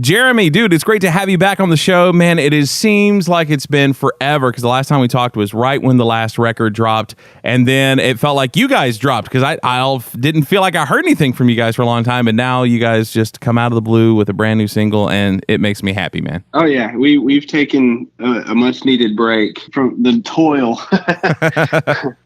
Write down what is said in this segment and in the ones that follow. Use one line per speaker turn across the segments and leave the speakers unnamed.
Jeremy, dude, it's great to have you back on the show, man. Seems like it's been forever because the last time we talked was right when the last record dropped, and then it felt like you guys dropped because I didn't feel like I heard anything from you guys for a long time, and now you guys just come out of the blue with a brand new single, and it makes me happy, man.
Oh yeah, we've taken a much needed break from the toil.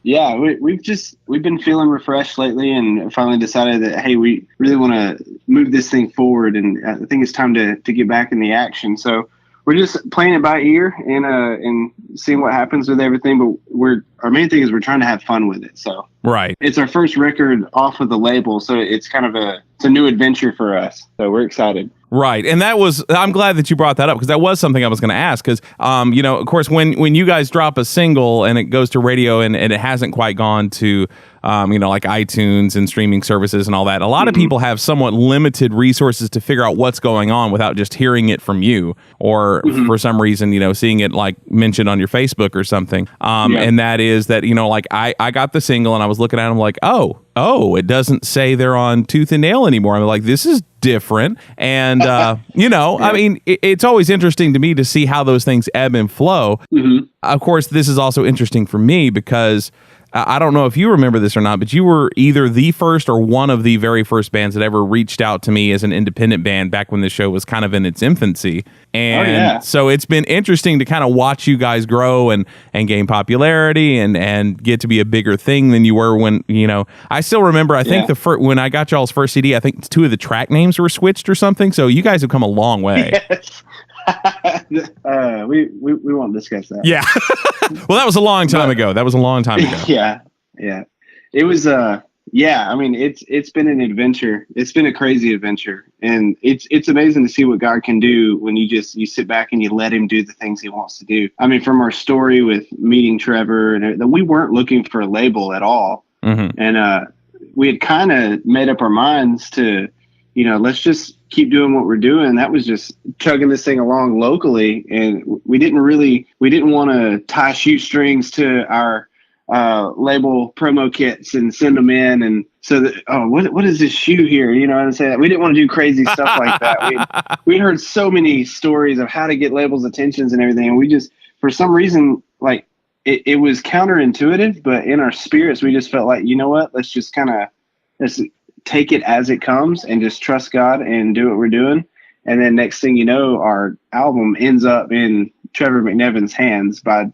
Yeah, we've been feeling refreshed lately, and finally decided that hey, we really want to move this thing forward, and I think it's time to get back in the action. So we're just playing it by ear and seeing what happens with everything. But our main thing is we're trying to have fun with it. So
right,
it's our first record off of the label, so it's kind of it's a new adventure for us. So we're excited.
Right. And I'm glad that you brought that up because that was something I was going to ask because, of course, when you guys drop a single and it goes to radio and it hasn't quite gone to, like iTunes and streaming services and all that, a lot of people have somewhat limited resources to figure out what's going on without just hearing it from you or for some reason, seeing it like mentioned on your Facebook or something. And that is that, I got the single and I was looking at them like, oh, it doesn't say they're on Tooth and Nail anymore. I'm like, this is different. And, I mean, it's always interesting to me to see how those things ebb and flow. Mm-hmm. Of course, this is also interesting for me because I don't know if you remember this or not, but you were either the first or one of the very first bands that ever reached out to me as an independent band back when the show was kind of in its infancy. And so it's been interesting to kind of watch you guys grow and gain popularity and get to be a bigger thing than you were when, I still remember, I think when I got y'all's first CD, I think 2 of the track names were switched or something. So you guys have come a long way.
Yes. We won't discuss that.
Yeah. Well, that was a long time ago.
Yeah. It was I mean, it's been an adventure. It's been a crazy adventure, and it's amazing to see what God can do when you sit back and you let him do the things he wants to do. I mean, from our story with meeting Trevor, and we weren't looking for a label at all. Mm-hmm. And we had kind of made up our minds to, let's just keep doing what we're doing. That was just chugging this thing along locally. And we didn't want to tie shoestrings to our label promo kits and send them in. And so what is this shoe here? You know what I'm saying? We didn't want to do crazy stuff like that. We heard so many stories of how to get labels' attentions and everything. And we just, for some reason, like it was counterintuitive, but in our spirits, we just felt like, you know what, let's take it as it comes and just trust God and do what we're doing. And then next thing you know, our album ends up in Trevor McNevin's hands by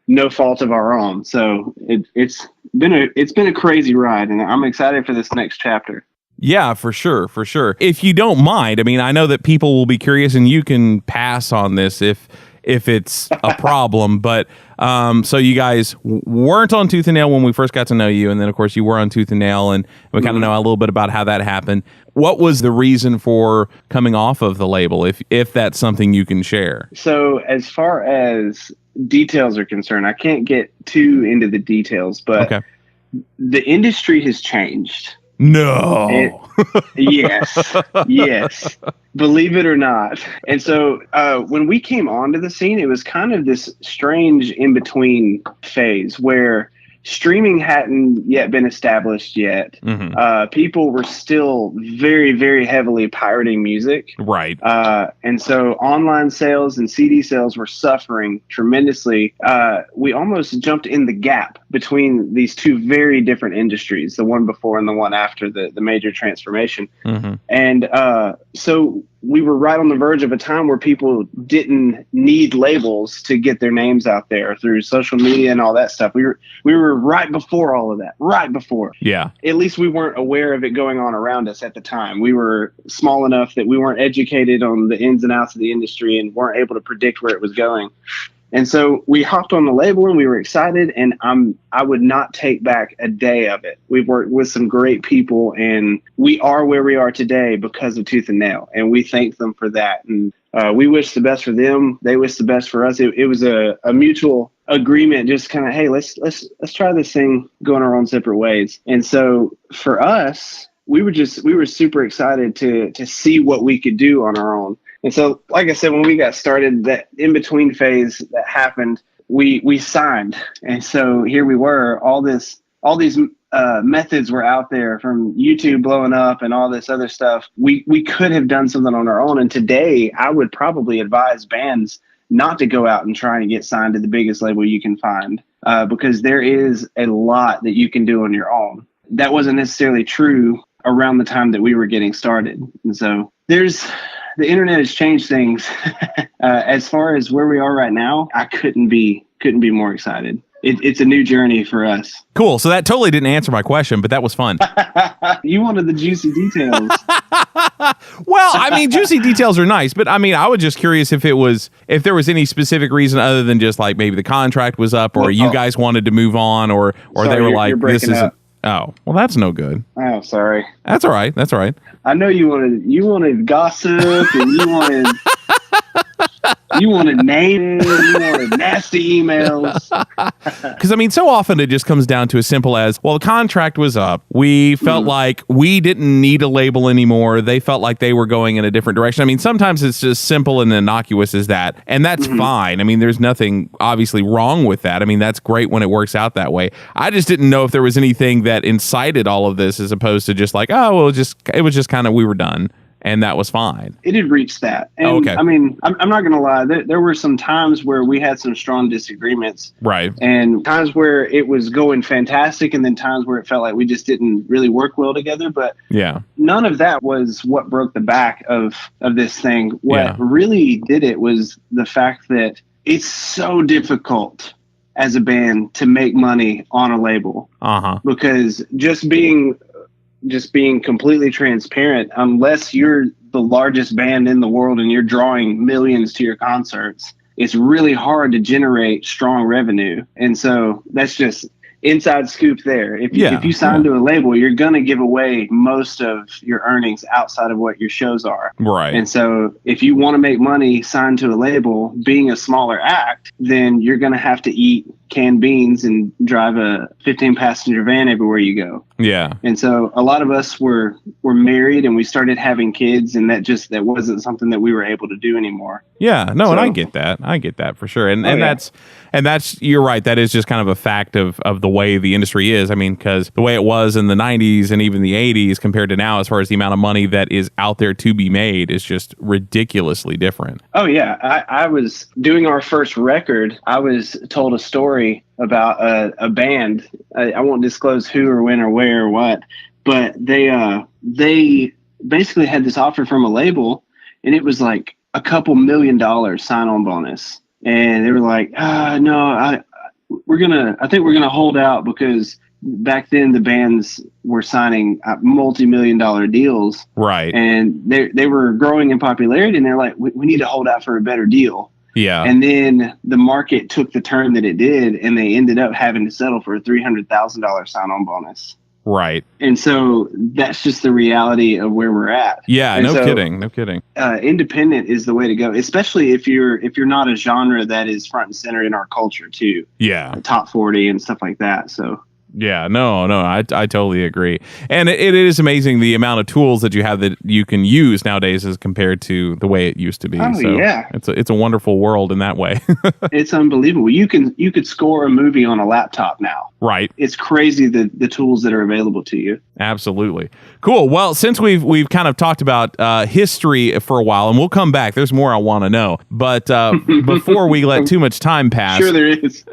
no fault of our own. So it's been a crazy ride, and I'm excited for this next chapter.
Yeah, for sure. If you don't mind, I mean, I know that people will be curious, and you can pass on this if it's a problem, but so you guys weren't on Tooth and Nail when we first got to know you, and then of course you were on Tooth and Nail, and we kind of know a little bit about how that happened. What was the reason for coming off of the label, if that's something you can share?
So as far as details are concerned, I can't get too into the details, but the industry has changed.
No.
Yes. Believe it or not. And so when we came onto the scene, it was kind of this strange in-between phase where streaming hadn't yet been established yet. Mm-hmm. People were still very, very heavily pirating music.
Right.
And so online sales and CD sales were suffering tremendously. We almost jumped in the gap between these two very different industries, the one before and the one after the major transformation. Mm-hmm. And so we were right on the verge of a time where people didn't need labels to get their names out there through social media and all that stuff. We were right before all of that, right before.
Yeah.
At least we weren't aware of it going on around us at the time. We were small enough that we weren't educated on the ins and outs of the industry and weren't able to predict where it was going. And so we hopped on the label and we were excited, and I would not take back a day of it. We've worked with some great people, and we are where we are today because of Tooth and Nail, and we thank them for that. And we wish the best for them. They wish the best for us. It was a mutual agreement, just kind of, hey, let's try this thing, go in our own separate ways. And so for us, we were super excited to see what we could do on our own. And so, like I said, when we got started, that in-between phase that happened, we signed. And so here we were, all these methods were out there, from YouTube blowing up and all this other stuff. We could have done something on our own. And today I would probably advise bands not to go out and try and get signed to the biggest label you can find, because there is a lot that you can do on your own. That wasn't necessarily true around the time that we were getting started. And so the internet has changed things. As far as where we are right now, I couldn't be more excited. It's a new journey for us.
Cool. So that totally didn't answer my question, but that was fun.
You wanted the juicy details.
Well, I mean, juicy details are nice, but I mean, I was just curious if there was any specific reason other than just like maybe the contract was up, or you guys wanted to move on, or
Sorry,
they were like, this isn't.
up.
Oh, well, that's no good.
Oh, sorry.
That's all right. That's all right.
I know you wanted gossip, and you wanted names, you wanted nasty emails.
Because, I mean, so often it just comes down to as simple as, well, the contract was up. We felt like we didn't need a label anymore. They felt like they were going in a different direction. I mean, sometimes it's just simple and innocuous as that. And that's fine. I mean, there's nothing obviously wrong with that. I mean, that's great when it works out that way. I just didn't know if there was anything that incited all of this, as opposed to just like, oh, well, it was just kind of, we were done. And that was fine.
It had reached that. And
okay.
I mean, I'm not going to lie. There were some times where we had some strong disagreements.
Right.
And times where it was going fantastic, and then times where it felt like we just didn't really work well together. But
yeah,
none of that was what broke the back of this thing. What really did it was the fact that it's so difficult as a band to make money on a label. Because just being completely transparent, unless you're the largest band in the world and you're drawing millions to your concerts, it's really hard to generate strong revenue. And so that's just inside scoop there. If you sign to a label, you're going to give away most of your earnings outside of what your shows are.
Right.
And so if you want to make money signed to a label, being a smaller act, then you're going to have to eat canned beans and drive a 15-passenger van everywhere you go.
Yeah.
And so a lot of us were married, and we started having kids, and that wasn't something that we were able to do anymore.
Yeah. No, and I get that for sure. And that's you're right. That is just kind of a fact of the way the industry is. I mean, because the way it was in the 90s and even the 80s compared to now, as far as the amount of money that is out there to be made, is just ridiculously different.
Oh, yeah. I was doing our first record. I was told a story about a band. I won't disclose who or when or where or what, but they basically had this offer from a label, and it was like a couple $1 million sign-on bonus. And they were like, no, I think we're gonna hold out, because back then the bands were signing multi-million-dollar deals,
right? And
they were growing in popularity, and they're like, we need to hold out for a better deal.
Yeah.
And then the market took the turn that it did, and they ended up having to settle for a $300,000 sign-on bonus.
Right.
And so that's just the reality of where we're at.
Yeah,
and
no kidding.
Independent is the way to go, especially if you're not a genre that is front and center in our culture too.
Yeah.
Top 40 and stuff like that. So
yeah, no, I totally agree. And it is amazing the amount of tools that you have that you can use nowadays as compared to the way it used to be.
Oh,
so
yeah.
It's a wonderful world in that way.
It's unbelievable. You could score a movie on a laptop now.
Right.
It's crazy the tools that are available to you.
Absolutely. Cool. Well, since we've kind of talked about history for a while, and we'll come back. There's more I want to know. But before we let too much time pass.
Sure there is.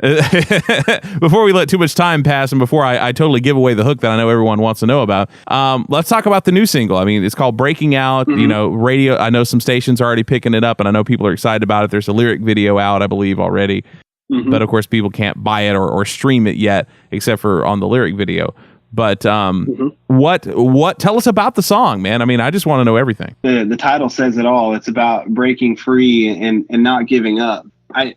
Before we let too much time pass, and before I totally give away the hook that I know everyone wants to know about, let's talk about the new single. I mean, it's called Breaking Out.
Mm-hmm.
You know, radio. I know some stations are already picking it up, and I know people are excited about it. There's a lyric video out, I believe, already. Mm-hmm. But of course, people can't buy it or stream it yet, except for on the lyric video. But what? Tell us about the song, man. I mean, I just want to know everything.
The title says it all. It's about breaking free and not giving up. I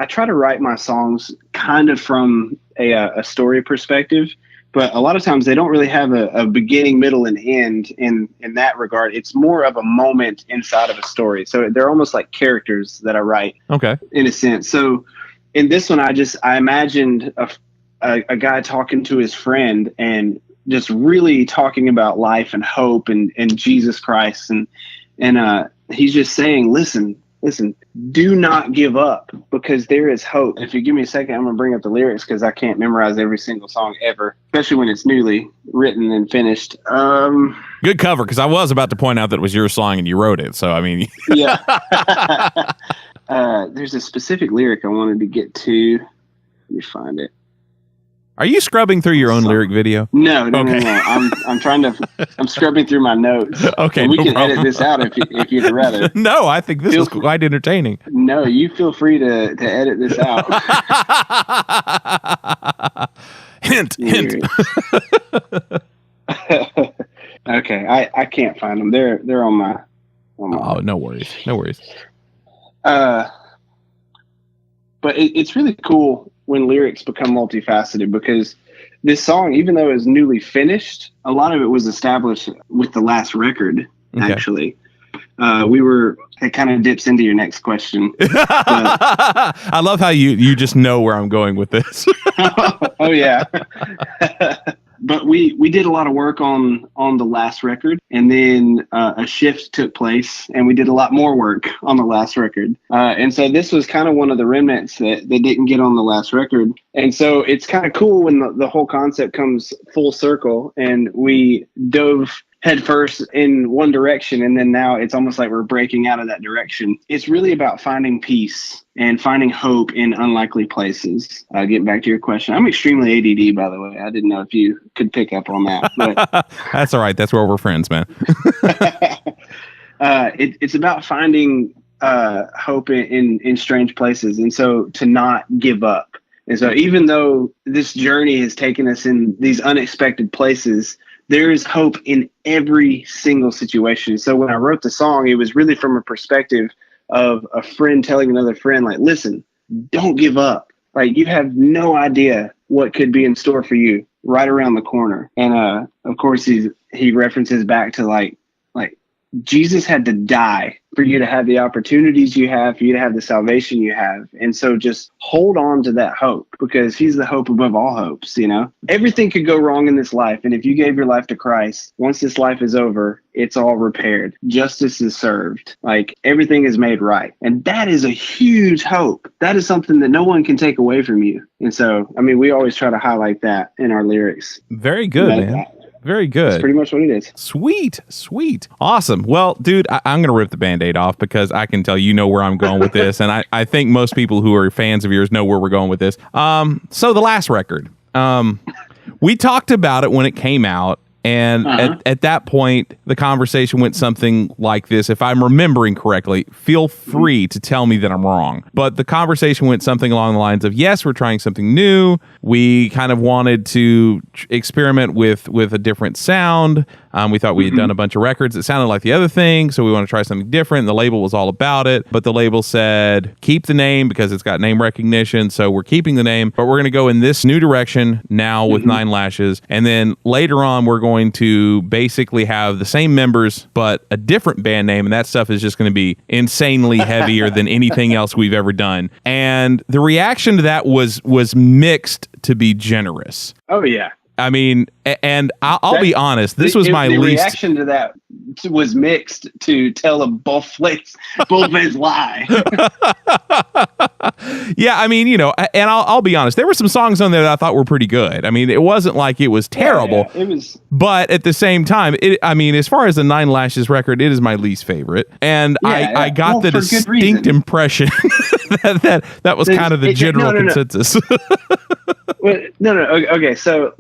try to write my songs kind of from a story perspective, but a lot of times they don't really have a beginning, middle, and end in that regard. It's more of a moment inside of a story. So they're almost like characters that I write. Okay. In a sense. So in this one, I imagined a guy talking to his friend and just really talking about life and hope and Jesus Christ. And he's just saying, listen, listen, do not give up because there is hope. If you give me a second, I'm going to bring up the lyrics because I can't memorize every single song ever, especially when it's newly written and finished.
Good cover, because I was about to point out that it was your song and you wrote it. So, I mean.
Yeah. There's a specific lyric I wanted to get to. Let me find it.
Are you scrubbing through your own lyric video?
No. I'm scrubbing through my notes.
Okay,
and we can edit this out if you'd rather.
No, I think this is quite entertaining.
No, you feel free to edit this out.
Hint.
Okay, I can't find them. They're on my.
Oh, no worries.
But it's really cool when lyrics become multifaceted, because this song, even though it was newly finished, a lot of it was established with the last record, actually. It kind of dips into your next question.
I love how you just know where I'm going with this.
Oh, yeah. But we did a lot of work on the last record, and then a shift took place, and we did a lot more work on the last record. And so this was kind of one of the remnants that didn't get on the last record. And so it's kind of cool when the whole concept comes full circle, and we dove headfirst in one direction, and then now it's almost like we're breaking out of that direction. It's really about finding peace and finding hope in unlikely places. Getting back to your question, I'm extremely ADD, by the way. I didn't know if you could pick up on that. But
that's all right. That's where we're friends, man.
It's about finding hope in strange places, and so to not give up. And so even though this journey has taken us in these unexpected places, there is hope in every single situation. So when I wrote the song, it was really from a perspective of a friend telling another friend, like, listen, don't give up. Like, you have no idea what could be in store for you right around the corner. And of course, he references back to like Jesus had to die for you to have the opportunities you have, for you to have the salvation you have. And so just hold on to that hope, because he's the hope above all hopes. You know, everything could go wrong in this life. And if you gave your life to Christ, once this life is over, it's all repaired. Justice is served. Like, everything is made right. And that is a huge hope. That is something that no one can take away from you. And so, I mean, we always try to highlight that in our lyrics.
Very good, man. Very good.
That's pretty much what it is.
Sweet. Awesome. Well, dude, I'm going to rip the Band-Aid off, because I can tell you know where I'm going with this. And I think most people who are fans of yours know where we're going with this. So the last record, we talked about it when it came out. And at that point, the conversation went something like this. If I'm remembering correctly, feel free to tell me that I'm wrong. But the conversation went something along the lines of, yes, we're trying something new. We kind of wanted to experiment with a different sound. We thought we had done a bunch of records that sounded like the other thing, so we want to try something different. The label was all about it, but the label said, keep the name because it's got name recognition, so we're keeping the name, but we're going to go in this new direction now with Nine Lashes, and then later on we're going to basically have the same members, but a different band name, and that stuff is just going to be insanely heavier than anything else we've ever done. And the reaction to that was mixed, to be generous.
Oh, yeah.
I mean, and I'll be honest, this was my least...
The reaction to that was mixed, to tell a bold-faced lie.
Yeah, I mean, you know, and I'll be honest, there were some songs on there that I thought were pretty good. I mean, it wasn't like it was terrible.
Yeah, it was...
But at the same time, I mean, as far as the Nine Lashes record, it is my least favorite. And I got the distinct impression that was kind of the general consensus.
No. Okay, so,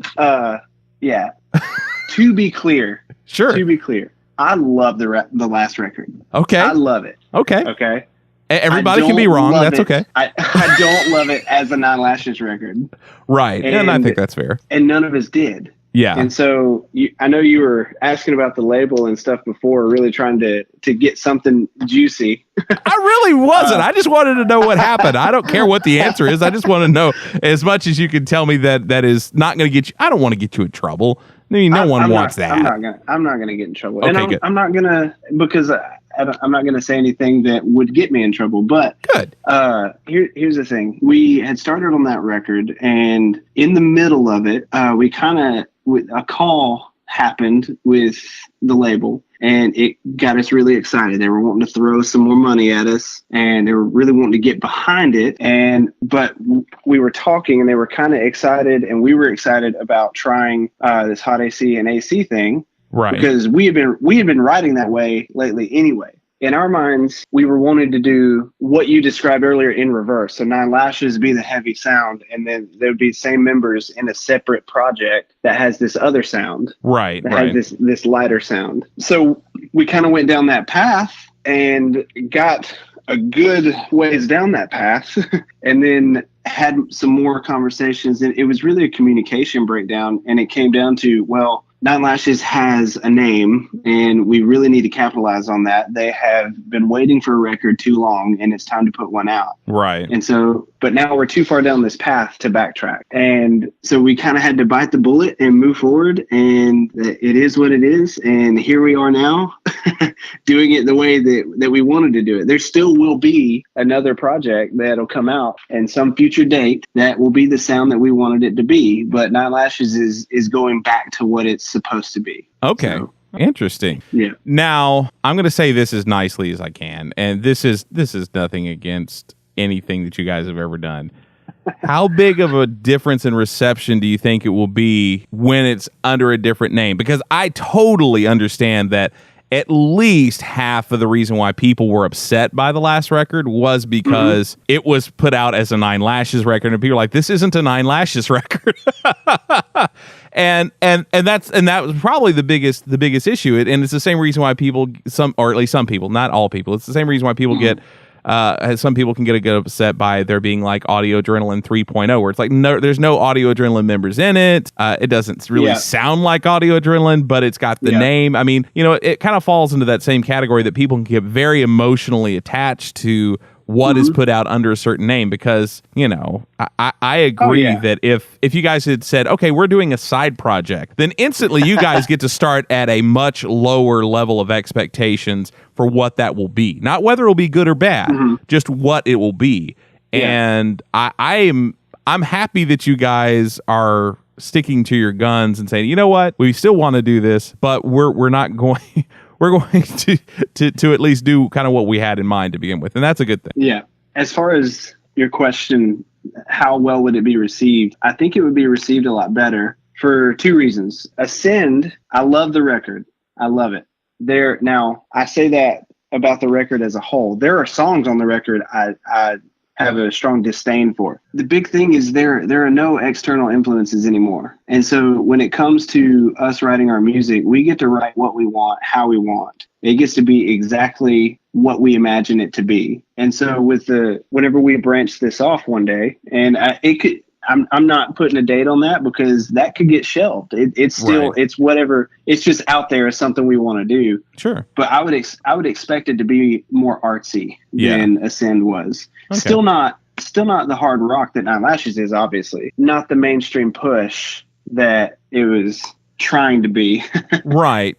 yeah. To be clear.
Sure.
To be clear, I love the last record.
Okay.
I love it.
Okay. Everybody can be wrong. That's okay.
I don't love it as a Nine Lashes record.
Right. And I think that's fair.
And none of us did.
Yeah.
And so I know you were asking about the label and stuff before, really trying to get something juicy.
I really wasn't. I just wanted to know what happened. I don't care what the answer is. I just want to know as much as you can tell me that is not going to get you. I don't want to get you in trouble. I mean, no one wants that.
I'm not gonna get in trouble.
Okay,
and
good.
I'm not gonna, because I'm not gonna say anything that would get me in trouble. But
good.
Here's the thing. We had started on that record, and in the middle of it, we kind of, a call happened with the label, and it got us really excited. They were wanting to throw some more money at us, and they were really wanting to get behind it. But we were talking, and they were kind of excited, and we were excited about trying this hot AC and AC thing,
right?
Because we had been writing that way lately anyway. In our minds, we were wanting to do what you described earlier in reverse. So Nine Lashes be the heavy sound, and then there would be the same members in a separate project that has this other sound.
Right.
Has this lighter sound. So we kind of went down that path and got a good ways down that path and then had some more conversations. And it was really a communication breakdown. And it came down to, well, Nine Lashes has a name, and we really need to capitalize on that. They have been waiting for a record too long, and it's time to put one out.
Right.
And so, but now we're too far down this path to backtrack. And so we kind of had to bite the bullet and move forward, and it is what it is. And here we are now doing it the way that we wanted to do it. There still will be another project that'll come out in some future date that will be the sound that we wanted it to be. But Nine Lashes is going back to what it's supposed to be.
Okay. So, interesting.
Yeah.
Now, I'm going to say this as nicely as I can, and this is nothing against anything that you guys have ever done. How big of a difference in reception do you think it will be when it's under a different name? Because I totally understand that at least half of the reason why people were upset by the last record was because it was put out as a Nine Lashes record, and people were like, this isn't a Nine Lashes record. And that was probably the biggest issue. And it's the same reason why people, or at least some people, not all people, it's the same reason why people get some people can get upset by there being like Audio Adrenaline 3.0, where it's like, no, there's no Audio Adrenaline members in it. It doesn't really sound like Audio Adrenaline, but it's got the name. I mean, it kind of falls into that same category that people can get very emotionally attached to what is put out under a certain name, because I agree that if you guys had said, okay, we're doing a side project, then instantly you guys get to start at a much lower level of expectations for what that will be, not whether it'll be good or bad, just what it will be. And I'm happy that you guys are sticking to your guns and saying, you know what, we still want to do this, but we're not going we're going to at least do kind of what we had in mind to begin with. And that's a good thing. Yeah.
As far as your question, how well would it be received? I think it would be received a lot better for two reasons. Ascend, I love the record. I love it. Now, I say that about the record as a whole. There are songs on the record I have a strong disdain for. The big thing is there are no external influences anymore. And so when it comes to us writing our music, we get to write what we want, how we want. It gets to be exactly what we imagine it to be. And so whenever we branch this off one day, and I'm not putting a date on that because that could get shelved. It's still, it's whatever. It's just out there as something we want to do.
Sure.
But I would expect it to be more artsy than Ascend was. Okay. Still not the hard rock that Nine Lashes is, obviously. Not the mainstream push that it was trying to be.
Right.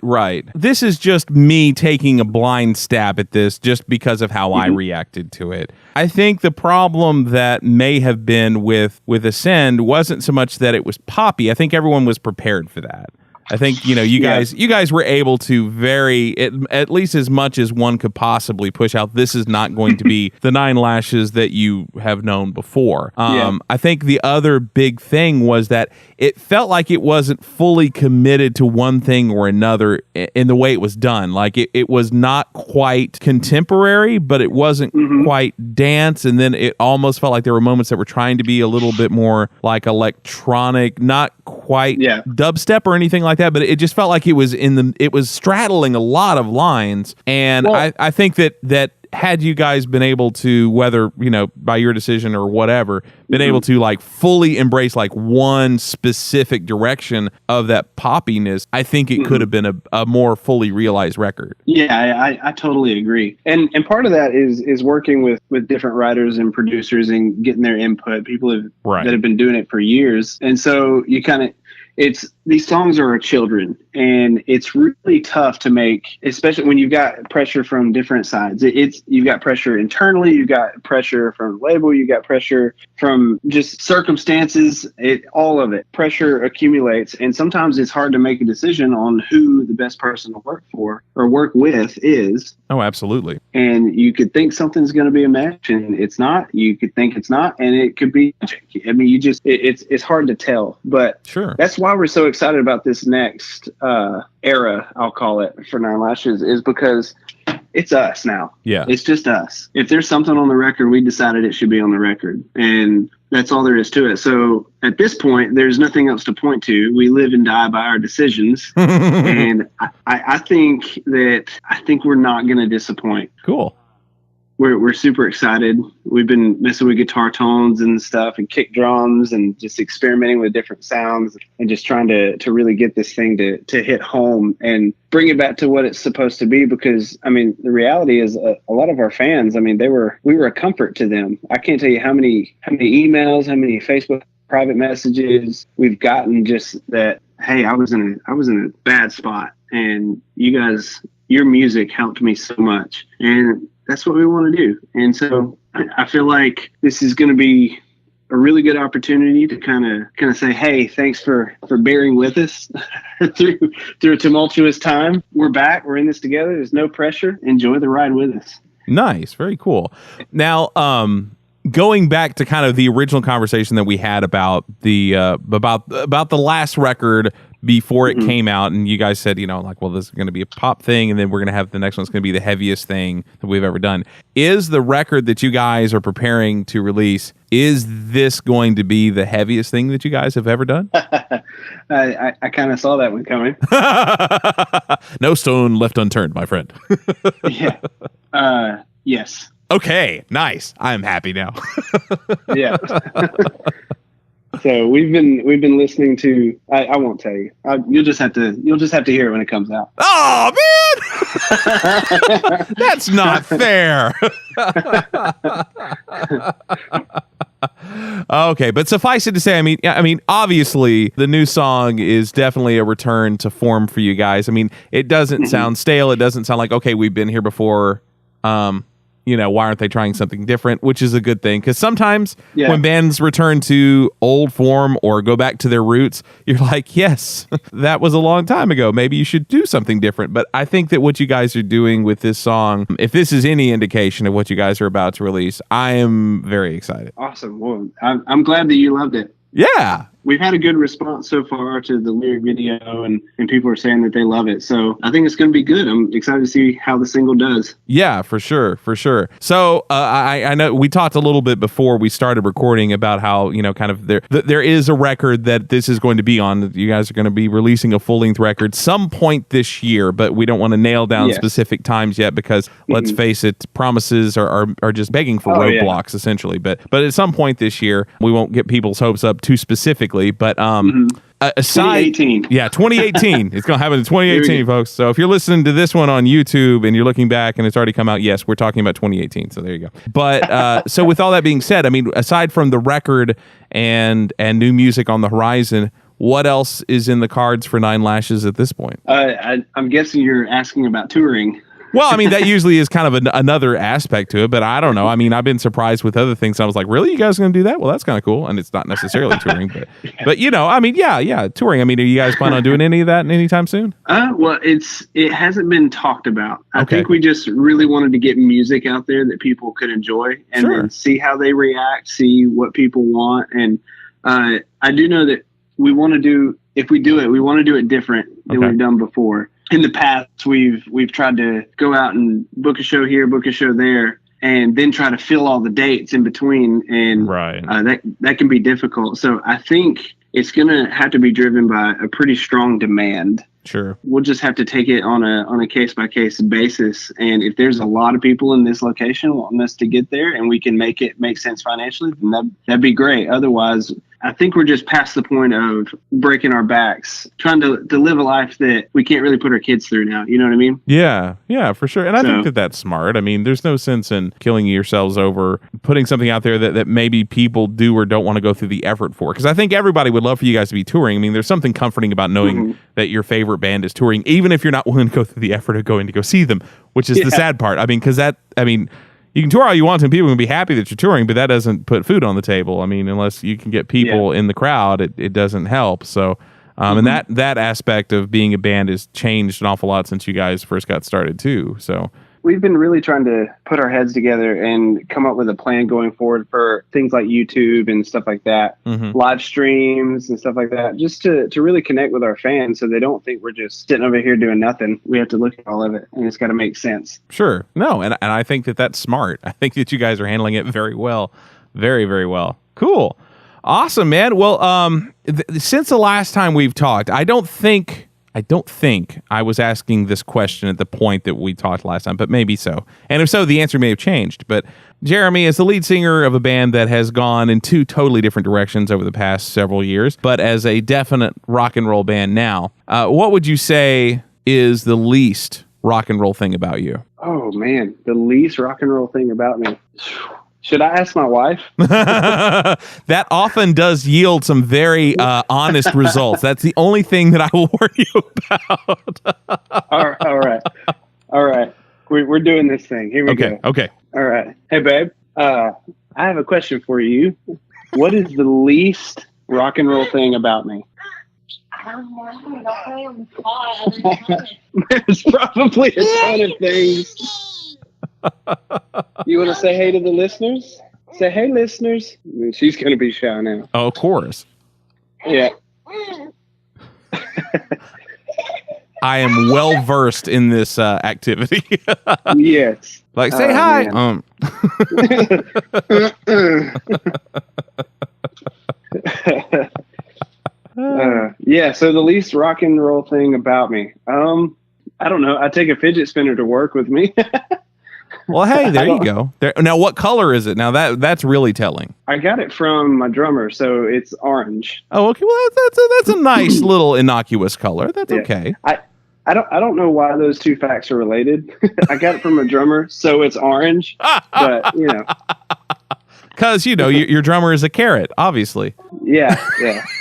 This is just me taking a blind stab at this just because of how I reacted to it. I think the problem that may have been with Ascend wasn't so much that it was poppy. I think everyone was prepared for that. I think, you guys were able to at least as much as one could possibly push out. This is not going to be the Nine Lashes that you have known before. I think the other big thing was that it felt like it wasn't fully committed to one thing or another in the way it was done. Like it was not quite contemporary, but it wasn't quite dance. And then it almost felt like there were moments that were trying to be a little bit more like electronic, not quite dubstep or anything like that, but it just felt like it was straddling a lot of lines. And I think that had you guys been able to, whether by your decision or whatever, been able to like fully embrace like one specific direction of that poppiness, I think it could have been a more fully realized record.
Yeah, I totally agree. And part of that is working with different writers and producers and getting their input. People that have been doing it for years, and so you kind of. These songs are children, and it's really tough to make, especially when you've got pressure from different sides. You've got pressure internally, you've got pressure from the label, you've got pressure from just circumstances, all of it. Pressure accumulates, and sometimes it's hard to make a decision on who the best person to work for or work with is.
Oh, absolutely.
And you could think something's going to be a match, and it's not. You could think it's not, and it could be magic. I mean, it's hard to tell, but
sure,
that's why we're so excited about this next era, I'll call it, for Nine Lashes, is because it's us now.
Yeah.
It's just us. If there's something on the record, we decided it should be on the record. And that's all there is to it. So at this point, there's nothing else to point to. We live and die by our decisions. And I think we're not going to disappoint.
Cool.
We're super excited. We've been messing with guitar tones and stuff and kick drums and just experimenting with different sounds and just trying to really get this thing to hit home and bring it back to what it's supposed to be. Because, I mean, the reality is a lot of our fans, I mean, we were a comfort to them. I can't tell you how many emails, how many Facebook private messages we've gotten just that, hey, I was in a bad spot and you guys, your music helped me so much. And that's what we want to do. And so I feel like this is going to be a really good opportunity to kind of say, hey, thanks for bearing with us through a tumultuous time. We're back. We're in this together. There's no pressure. Enjoy the ride with us.
Nice. Very cool. Now, going back to kind of the original conversation that we had about the last record before it came out, and you guys said, like, well, this is going to be a pop thing, and then we're going to have the next one's going to be the heaviest thing that we've ever done. Is the record that you guys are preparing to release, is this going to be the heaviest thing that you guys have ever done?
I kind of saw that one coming.
No stone left unturned, my friend.
Yeah. Yes.
Okay, nice. I'm happy now.
Yeah. So we've been listening to. I won't tell you. You'll just have to hear it when it comes out.
Oh man, that's not fair. Okay, but suffice it to say, I mean, obviously, the new song is definitely a return to form for you guys. I mean, it doesn't sound stale. It doesn't sound like, okay, we've been here before. Why aren't they trying something different? Which is a good thing, because sometimes when bands return to old form or go back to their roots, you're like, yes, that was a long time ago. Maybe you should do something different. But I think that what you guys are doing with this song, if this is any indication of what you guys are about to release, I am very excited.
Awesome. Well, I'm glad that you loved it.
Yeah.
We've had a good response so far to the lyric video, and people are saying that they love it. So I think it's going to be good. I'm excited to see how the single does.
Yeah, for sure. So I know we talked a little bit before we started recording about how, kind of there is a record that this is going to be on. You guys are going to be releasing a full-length record some point this year, but we don't want to nail down specific times yet because, let's face it, promises are just begging for roadblocks, essentially. But at some point this year, we won't get people's hopes up too specifically. But aside,
2018.
Yeah, 2018. It's going to happen in 2018, folks. So if you're listening to this one on YouTube and you're looking back and it's already come out, yes, we're talking about 2018. So there you go. But so with all that being said, I mean, aside from the record and new music on the horizon, what else is in the cards for Nine Lashes at this point?
I'm guessing you're asking about touring.
Well, I mean, that usually is kind of another aspect to it, but I don't know. I mean, I've been surprised with other things. I was like, really? You guys going to do that? Well, that's kind of cool. And it's not necessarily touring, but I mean, yeah, touring. I mean, are you guys planning on doing any of that anytime soon?
Well, it hasn't been talked about. I think we just really wanted to get music out there that people could enjoy and then see how they react, see what people want. And I do know that we want to do, if we do it, we want to do it different than we've done before. In the past, we've tried to go out and book a show here, book a show there, and then try to fill all the dates in between, and that can be difficult. So I think it's going to have to be driven by a pretty strong demand.
Sure.
We'll just have to take it on a case-by-case basis, and if there's a lot of people in this location wanting us to get there and we can make it make sense financially, then that'd be great. Otherwise, I think we're just past the point of breaking our backs, trying to live a life that we can't really put our kids through now. You know what I mean?
Yeah, for sure. And I think that that's smart. I mean, there's no sense in killing yourselves over putting something out there that maybe people do or don't want to go through the effort for. Because I think everybody would love for you guys to be touring. I mean, there's something comforting about knowing that your favorite band is touring, even if you're not willing to go through the effort of going to go see them, which is the sad part. I mean, you can tour all you want and people can be happy that you're touring, but that doesn't put food on the table. I mean, unless you can get people in the crowd, it doesn't help. So, and that aspect of being a band has changed an awful lot since you guys first got started too. So
we've been really trying to put our heads together and come up with a plan going forward for things like YouTube and stuff like that, live streams and stuff like that, just to really connect with our fans so they don't think we're just sitting over here doing nothing. We have to look at all of it, and it's got to make sense.
Sure. No, and I think that that's smart. I think that you guys are handling it very well. Very, very well. Cool. Awesome, man. Well, since the last time we've talked, I don't think I was asking this question at the point that we talked last time, but maybe so. And if so, the answer may have changed. But Jeremy, as the lead singer of a band that has gone in two totally different directions over the past several years, but as a definite rock and roll band now, what would you say is the least rock and roll thing about you?
Oh, man, the least rock and roll thing about me. Should I ask my wife?
That often does yield some very honest results. That's the only thing that I will warn you about.
All right. We're doing this thing. Here we go.
Okay.
All right. Hey, babe. I have a question for you. What is the least rock and roll thing about me?
I don't know. Don't play on the spot.
There's probably a ton of things. You want to say hey to the listeners? Say hey, listeners. She's going to be shy now.
Oh, of course.
Yeah.
I am well versed in this activity.
Yes.
Like, say hi.
Yeah. So the least rock and roll thing about me. I don't know. I take a fidget spinner to work with me.
Well, hey, there you go. Now, what color is it? Now that's really telling.
I got it from my drummer, so it's orange.
Oh, okay. Well, that's a nice little innocuous color. That's okay.
I don't know why those two facts are related. I got it from a drummer, so it's orange. But
because your drummer is a carrot, obviously.
Yeah,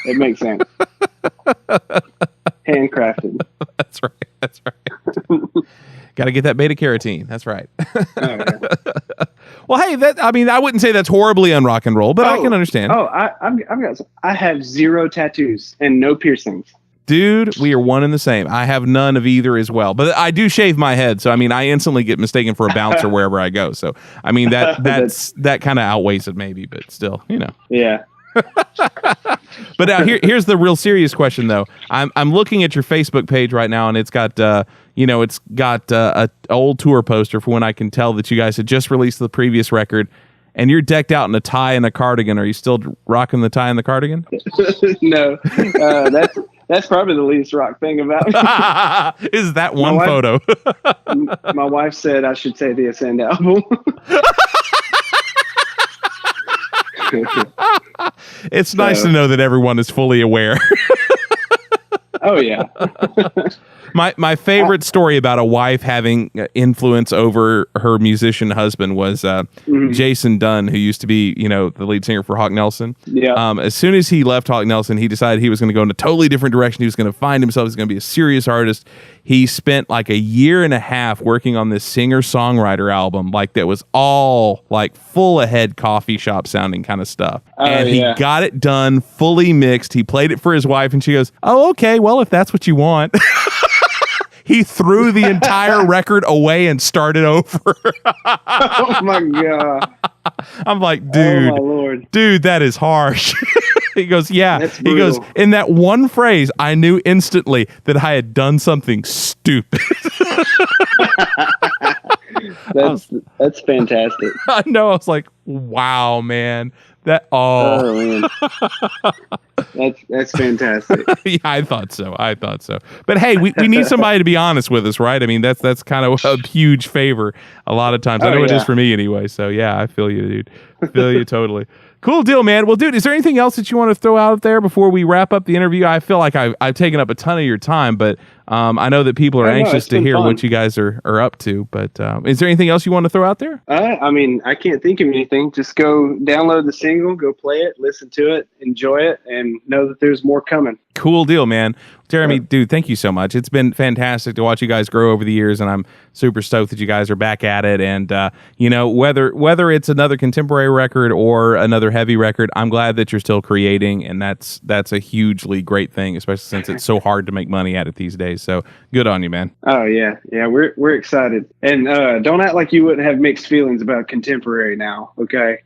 it makes sense. Handcrafted.
That's right. Got to get that beta carotene. That's right. Well, hey, I wouldn't say that's horribly unrock and roll, but I can understand.
I have 0 tattoos and no piercings.
Dude, we are one and the same. I have none of either as well, but I do shave my head, so I instantly get mistaken for a bouncer wherever I go. So that kind of outweighs it, maybe, but still,
Yeah.
But now here's the real serious question, though. I'm looking at your Facebook page right now, and it's got a old tour poster for when I can tell that you guys had just released the previous record, and you're decked out in a tie and a cardigan. Are you still rocking the tie and the cardigan?
No, that's probably the least rock thing about me.
Is that one photo?
My wife said I should say the Ascend album.
It's nice to know that everyone is fully aware.
Oh, yeah.
My favorite story about a wife having influence over her musician husband was Jason Dunn, who used to be, the lead singer for Hawk Nelson.
Yeah.
As soon as he left Hawk Nelson, he decided he was going to go in a totally different direction. He was going to find himself. He was going to be a serious artist. He spent like a year and a half working on this singer-songwriter album, that was all full ahead coffee shop sounding kind of stuff. And he got it done, fully mixed. He played it for his wife, and she goes, "Oh, okay, well, if that's what you want." He threw the entire record away and started over.
Oh my God.
I'm like, dude,
oh my Lord.
Dude, that is harsh. He goes, yeah.
That's
He goes, in that one phrase, I knew instantly that I had done something stupid.
That's fantastic.
I know. I was like, wow, man.
Man. That's fantastic.
Yeah, I thought so. But hey, we need somebody to be honest with us, right? I mean, that's kind of a huge favor a lot of times. I know it is for me anyway. So yeah, I feel you, dude. I feel you totally. Cool deal, man. Well, dude, is there anything else that you want to throw out there before we wrap up the interview? I feel like I've taken up a ton of your time, but I know that people are anxious to hear what you guys are up to. But is there anything else you want to throw out there?
I mean, I can't think of anything. Just go download the single, go play it, listen to it, enjoy it, and know that there's more coming.
Cool deal, man. Jeremy, dude, thank you so much. It's been fantastic to watch you guys grow over the years, and I'm super stoked that you guys are back at it. And whether it's another contemporary record or another heavy record, I'm glad that you're still creating, and that's a hugely great thing, especially since it's so hard to make money at it these days. So good on you, man.
Oh yeah, we're excited, and don't act like you wouldn't have mixed feelings about contemporary now, okay?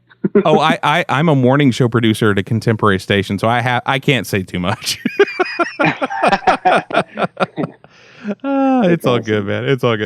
Oh, I'm a morning show producer at a contemporary station, so I can't say too much. It's all good, man. It's all good.